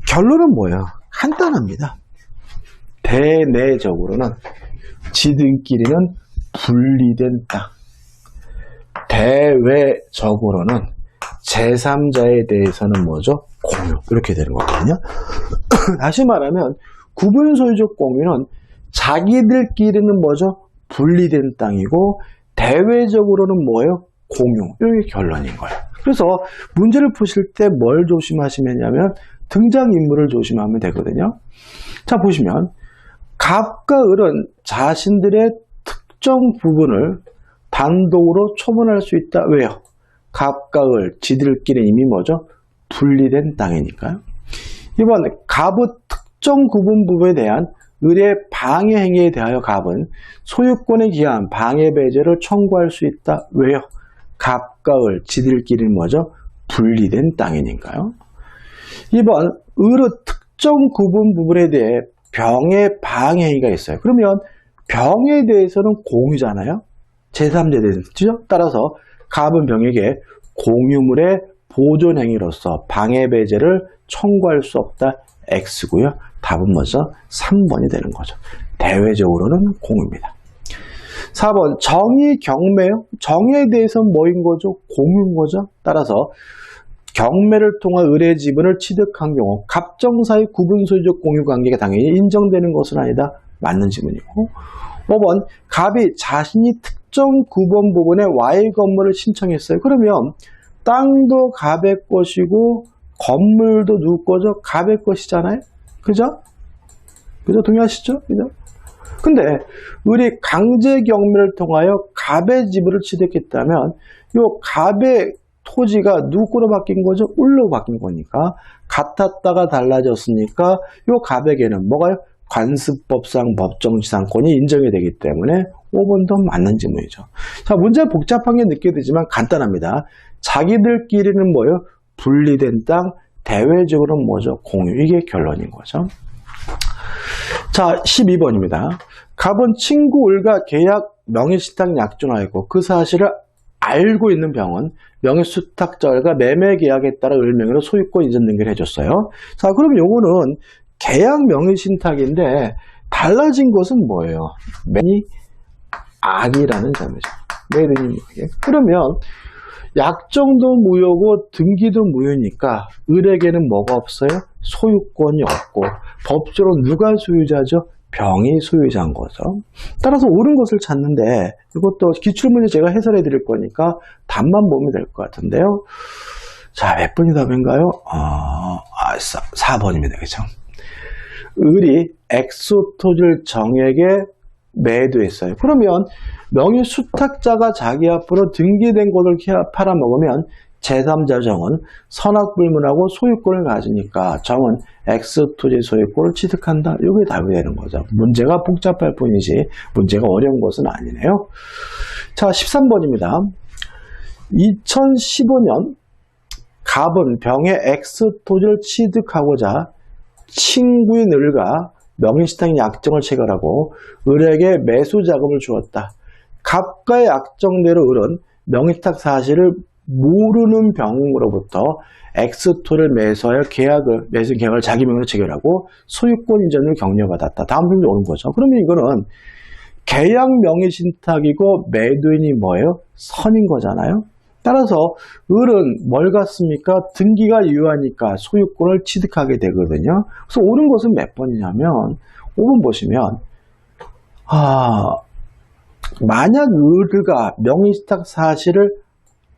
결론은 뭐예요? 간단합니다. 대내적으로는 지들끼리는 분리된 땅, 대외적으로는 제3자에 대해서는 뭐죠? 공유. 이렇게 되는 거거든요. 다시 말하면 구분소유적 공유는 자기들끼리는 뭐죠? 분리된 땅이고 대외적으로는 뭐예요? 공유. 이게 결론인 거예요. 그래서 문제를 푸실 때 뭘 조심하시면요? 등장인물을 조심하면 되거든요. 자, 보시면 갑과 을은 자신들의 특정 부분을 단독으로 처분할 수 있다. 왜요? 갑과 을, 지들끼리 이미 뭐죠? 분리된 땅이니까요. 이번 갑의 특정 구분 부분에 대한 을의 방해 행위에 대하여 갑은 소유권에 기한 방해 배제를 청구할 수 있다. 왜요? 갑과 을, 지들끼리는 뭐죠? 분리된 땅이니까요. 이번 을의 특정 구분 부분에 대해 병의 방해 행위가 있어요. 그러면 병에 대해서는 공유잖아요. 제3자에 대해서죠. 따라서 갑은 병에게 공유물의 보존 행위로서 방해 배제를 청구할 수 없다. X고요. 답은 뭐죠? 3번이 되는 거죠. 대외적으로는 공유입니다. 4번 정의 경매요. 정의에 대해서는 뭐인 거죠? 공유인 거죠. 따라서 경매를 통한 을의 지분을 취득한 경우 갑정사의 구분소유적 공유관계가 당연히 인정되는 것은 아니다. 맞는 지문이고 5번 갑이 자신이 특정 구분 부분에 Y 건물을 신청했어요. 그러면 땅도 갑의 것이고 건물도 누구 거죠? 갑의 것이잖아요. 그죠? 그죠? 동의하시죠? 그죠? 근데 을이 강제 경매를 통하여 갑의 지분을 취득했다면 요 갑의 토지가 누구 거로 바뀐 거죠? 을로 바뀐 거니까 같았다가 달라졌으니까 요 갑에게는 뭐가요? 관습법상 법정지상권이 인정이 되기 때문에 5번도 맞는 지문이죠. 자, 문제 복잡한 게 느껴지지만 간단합니다. 자기들끼리는 뭐예요? 분리된 땅, 대외적으로는 뭐죠? 공유. 이게 결론인 거죠. 자, 12번입니다. 갑은 친구 을과 계약 명의신탁 약정하였고 그 사실을 알고 있는 병은 명의수탁자 을과 매매 계약에 따라 을 명의로 소유권 이전 등기를 해줬어요. 자, 그럼 요거는 계약 명의신탁인데 달라진 것은 뭐예요? 매니 악이라는 점이죠. 매니 악이. 그러면 약정도 무효고 등기도 무효니까 을에게는 뭐가 없어요? 소유권이 없고 법적으로 누가 소유자죠? 병이 소유자인 거죠. 따라서 옳은 것을 찾는데 이것도 기출문제 제가 해설해 드릴 거니까 답만 보면 될 것 같은데요. 자, 몇 번이 답인가요? 4번입니다. 그렇죠? 을이 엑소토지를 정에게 매도했어요. 그러면 명의수탁자가 자기 앞으로 등기된 것을 팔아먹으면 제3자 정은 선악불문하고 소유권을 가지니까 정은 X토지 소유권을 취득한다. 이게 답이 되는 거죠. 문제가 복잡할 뿐이지 문제가 어려운 것은 아니네요. 자, 13번입니다. 2015년 갑은 병의 X토지를 취득하고자 친구인 을과 명의신탁 약정을 체결하고 을에게 매수 자금을 주었다. 갑과의 약정대로 을은 명의신탁 사실을 모르는 병으로부터 X토를 매수하여 매수 계약을 자기 명의로 체결하고 소유권 이전을 격려받았다. 다음 문제 오는 거죠. 그러면 이거는 계약 명의신탁이고 매도인이 뭐예요? 선인 거잖아요. 따라서 을은 뭘 같습니까? 등기가 유효하니까 소유권을 취득하게 되거든요. 그래서 옳은 것은 몇 번이냐면 5번 보시면 만약 을가 명의신탁 사실을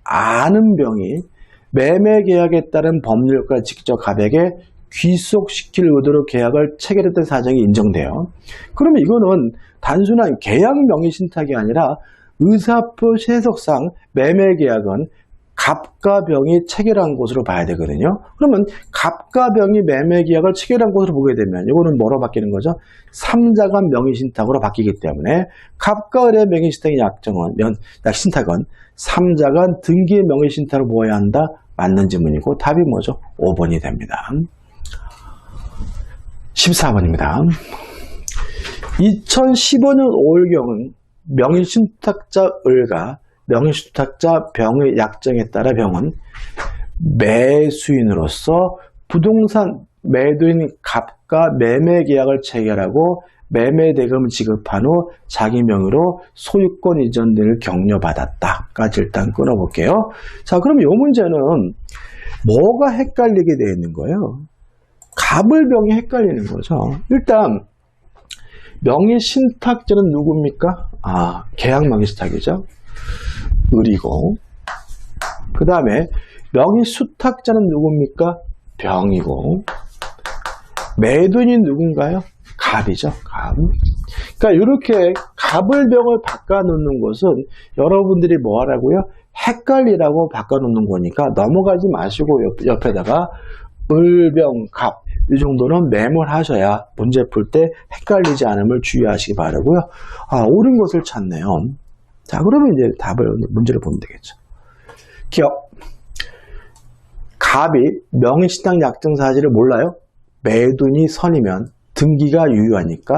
아는 병이 매매 계약에 따른 법률과 직접 갑에게 귀속시킬 의도로 계약을 체결했던 사정이 인정돼요. 그러면 이거는 단순한 계약 명의신탁이 아니라 의사표 해석상 매매 계약은 갑과 병이 체결한 것으로 봐야 되거든요. 그러면 갑과 병이 매매 계약을 체결한 것으로 보게 되면 이거는 뭐로 바뀌는 거죠? 3자간 명의신탁으로 바뀌기 때문에 갑과 을의 명의신탁의 약신탁은 3자간 등기의 명의신탁을 보아야 한다. 맞는 지문이고 답이 뭐죠? 5번이 됩니다. 14번입니다. 2015년 5월경은 명의신탁자 을과 명의수탁자 병의 약정에 따라 병은 매수인으로서 부동산 매도인 갑과 매매 계약을 체결하고 매매 대금을 지급한 후 자기 명의로 소유권 이전 등을 격려받았다까지 일단 끊어볼게요. 자, 그럼 이 문제는 뭐가 헷갈리게 되어 있는 거예요? 갑을병이 헷갈리는 거죠. 일단 명의 신탁자는 누굽니까? 계약 명의 신탁이죠. 을이고, 그 다음에 명의 수탁자는 누굽니까? 병이고, 매도인이 누군가요? 갑이죠. 갑. 그러니까 이렇게 갑을 병을 바꿔놓는 것은 여러분들이 뭐 하라고요? 헷갈리라고 바꿔놓는 거니까 넘어가지 마시고 옆에다가 을병, 갑 이 정도는 메모하셔야 문제 풀 때 헷갈리지 않음을 주의하시기 바라고요. 옳은 것을 찾네요. 자, 그러면 이제 문제를 보면 되겠죠. 기억. 갑이 명의신탁 약정 사실을 몰라요? 매도인이 선이면 등기가 유효하니까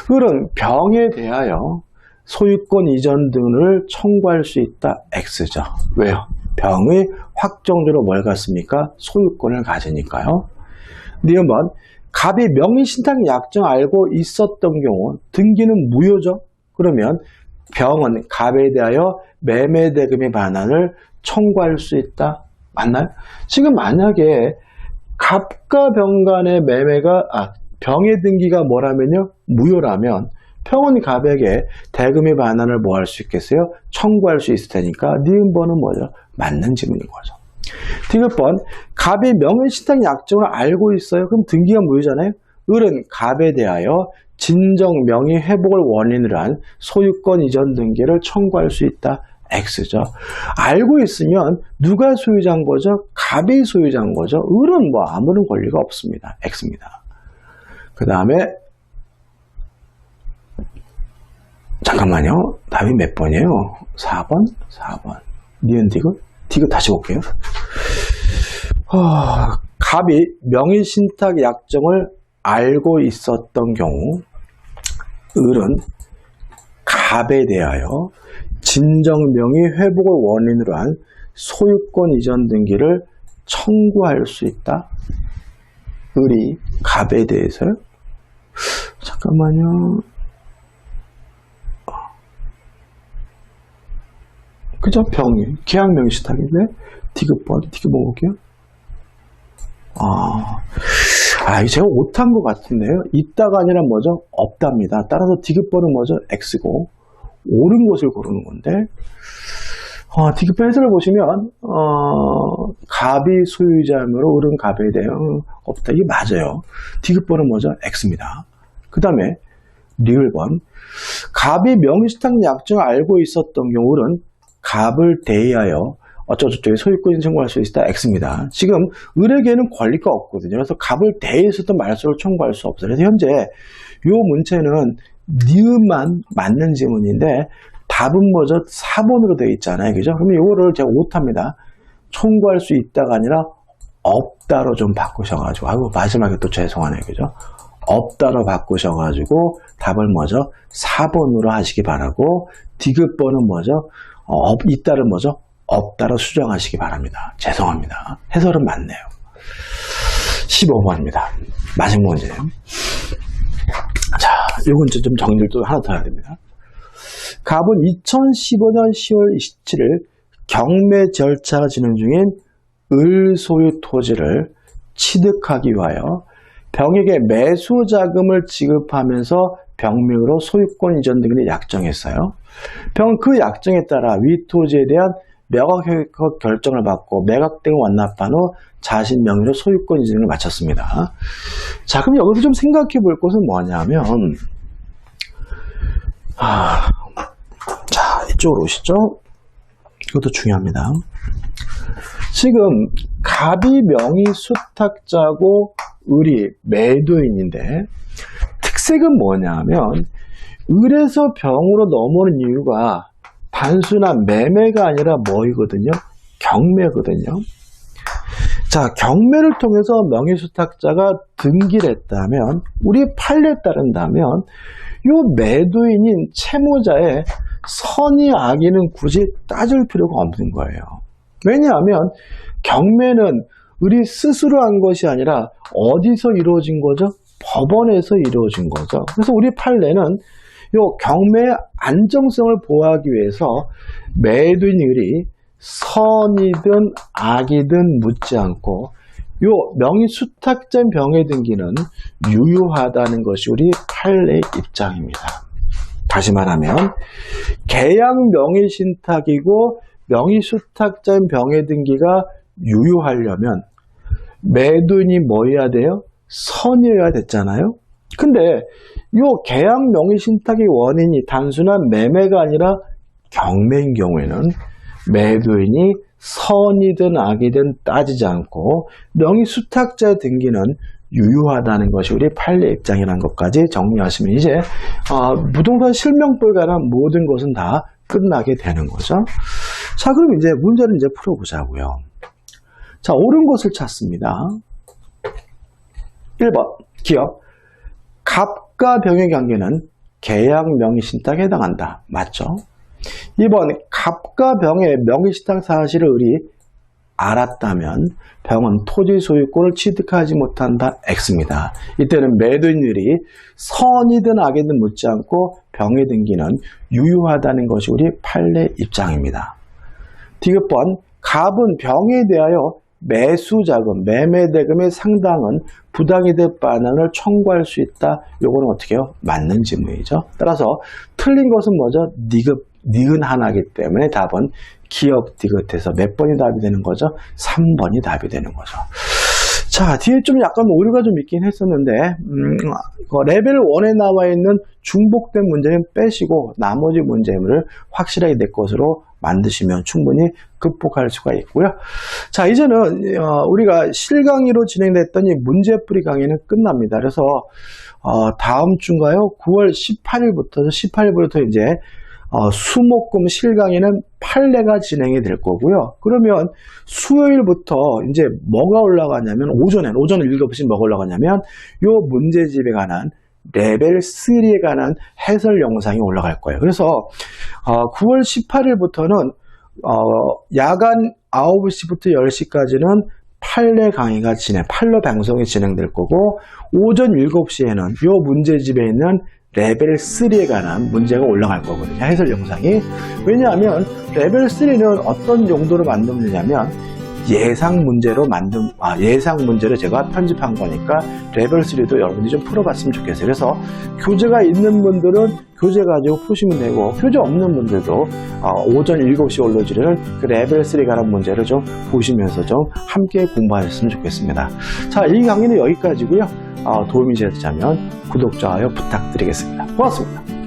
을은 병에 대하여 소유권 이전 등을 청구할 수 있다. X죠. 왜요? 병의 확정적으로 뭘 갖습니까? 소유권을 가지니까요. 니은번 갑이 명의신탁 약정 알고 있었던 경우 등기는 무효죠. 그러면 병은 갑에 대하여 매매대금의 반환을 청구할 수 있다. 맞나요? 지금 만약에 갑과 병 간의 매매가 병의 등기가 뭐라면요? 무효라면 병은 갑에게 대금의 반환을 뭐 할 수 있겠어요? 청구할 수 있을 테니까 니은번은 뭐죠? 맞는 지문인 거죠. 디귿번 갑이 명의신탁 약정을 알고 있어요. 그럼 등기가 무효잖아요. 을은 갑에 대하여 진정 명의 회복을 원인으로 한 소유권 이전 등기를 청구할 수 있다. X죠. 알고 있으면 누가 소유자인 거죠? 갑이 소유자인 거죠. 을은 뭐 아무런 권리가 없습니다. X입니다. 그 다음에 잠깐만요. 답이 몇 번이에요? 4번? 4번. 니은 디귿 다시 볼게요. 갑이 명의신탁 약정을 알고 있었던 경우 을은 갑에 대하여 진정명의 회복을 원인으로 한 소유권 이전 등기를 청구할 수 있다. 을이 갑에 대해서요? 잠깐만요. 그죠? 병이 계약 명의신탁인데 디귿번 볼게요. 제가 오탄 것 같은데요. 있다가 아니라 뭐죠? 없답니다. 따라서 디귿번은 뭐죠? X고 옳은 것을 고르는 건데 디귿번 해설을 보시면 갑이 소유자이므로 을은 갑에 대해 없다. 이게 맞아요. 디귿번은 뭐죠? X입니다. 그 다음에 리을번 갑이 명의신탁 약정을 알고 있었던 경우 을은 갑을 대의하여 어쩌고저쩌고 소유권 청구할 수 있다. X입니다. 지금 을에게는 권리가 없거든요. 그래서 갑을 대의해서도 말소를 청구할 수 없어요. 그래서 현재 이 문제는 니은만 맞는 지문인데 답은 뭐죠? 4번으로 되어 있잖아요. 그죠? 그러면 이거를 제가 오타입니다. 청구할 수 있다가 아니라 없다로 좀 바꾸셔가지고 마지막에 또 죄송하네요. 그죠? 없다로 바꾸셔가지고 답을 뭐죠? 4번으로 하시기 바라고 디귿번은 뭐죠? 있다를 뭐죠? 없다로 수정하시기 바랍니다. 죄송합니다. 해설은 맞네요. 15번입니다. 마지막 문제예요. 자, 이건 좀 정리를 또 하나 더 해야 됩니다. 갑은 2015년 10월 27일 경매 절차가 진행 중인 을 소유 토지를 취득하기 위하여 병에게 매수 자금을 지급하면서 병명으로 소유권 이전 등을 약정했어요. 병은 그 약정에 따라 위 토지에 대한 매각 결정을 받고 매각 등을 완납한 후 자신 명의로 소유권 이전을 마쳤습니다. 자, 그럼 여기서 좀 생각해 볼 것은 뭐냐면 자, 이쪽으로 오시죠. 이것도 중요합니다. 지금 갑이 명의 수탁자고 을이 매도인인데 특색은 뭐냐면 을에서 병으로 넘어오는 이유가 단순한 매매가 아니라 뭐이거든요? 경매거든요. 자, 경매를 통해서 명의수탁자가 등기를 했다면, 우리 판례에 따른다면 이 매도인인 채무자의 선의 악의는 굳이 따질 필요가 없는 거예요. 왜냐하면 경매는 우리 스스로 한 것이 아니라 어디서 이루어진 거죠? 법원에서 이루어진 거죠. 그래서 우리 판례는 요 경매의 안정성을 보호하기 위해서 매도인이 선이든 악이든 묻지 않고 요 명의수탁자 병에 등기는 유효하다는 것이 우리 판례의 입장입니다. 다시 말하면 계약 명의신탁이고 명의수탁자 병에 등기가 유효하려면 매도인이 뭐 해야 돼요? 선이어야 됐잖아요. 근데 요 계약 명의신탁의 원인이 단순한 매매가 아니라 경매인 경우에는 매도인이 선이든 악이든 따지지 않고 명의수탁자 등기는 유효하다는 것이 우리 판례 입장이라는 것까지 정리하시면 이제 부동산 실명법에 관한 모든 것은 다 끝나게 되는 거죠. 자, 그럼 이제 문제를 이제 풀어보자고요. 자, 옳은 것을 찾습니다. 1번 기업 갑과 병의 관계는 계약 명의신탁에 해당한다. 맞죠? 2번 갑과 병의 명의신탁 사실을 알았다면 병은 토지 소유권을 취득하지 못한다. X입니다. 이때는 매도인들이 선이든 악이든 묻지 않고 병의 등기는 유효하다는 것이 우리 판례 입장입니다. 디귿번 갑은 병에 대하여 매수자금, 매매대금의 상당은 부당이득 반환을 청구할 수 있다. 요거는 어떻게 해요? 맞는 지문이죠. 따라서 틀린 것은 뭐죠? 니은 하나이기 때문에 답은 기억 디귿에서 몇 번이 답이 되는 거죠? 3번이 답이 되는 거죠. 자, 뒤에 좀 약간 오류가 좀 있긴 했었는데 레벨 1에 나와 있는 중복된 문제는 빼시고 나머지 문제를 확실하게 내 것으로 만드시면 충분히 극복할 수가 있고요. 자, 이제는 우리가 실강의로 진행됐던 이 문제풀이 강의는 끝납니다. 그래서 다음 주인가요? 9월 18일부터 이제 수목금 실강의는 판례가 진행이 될 거고요. 그러면 수요일부터 이제 뭐가 올라가냐면 오전에 읽어보시면 뭐가 올라가냐면 요 문제집에 관한 레벨 3에 관한 해설 영상이 올라갈 거예요. 그래서 9월 18일부터는 야간 9시부터 10시까지는 판례 강의가 판례 방송이 진행될 거고 오전 7시에는 요 문제집에 있는 레벨 3에 관한 문제가 올라갈 거거든요. 해설 영상이. 왜냐하면 레벨 3는 어떤 용도로 만들느냐면 예상 문제로 제가 편집한 거니까 레벨 3도 여러분들이 좀 풀어봤으면 좋겠어요. 그래서 교재가 있는 분들은 교재 가지고 푸시면 되고 교재 없는 분들도 오전 7시 올려지는 그 레벨 3에 관한 문제를 좀 보시면서 좀 함께 공부하셨으면 좋겠습니다. 자, 이 강의는 여기까지고요. 도움이 되셨다면 구독, 좋아요 부탁드리겠습니다. 고맙습니다.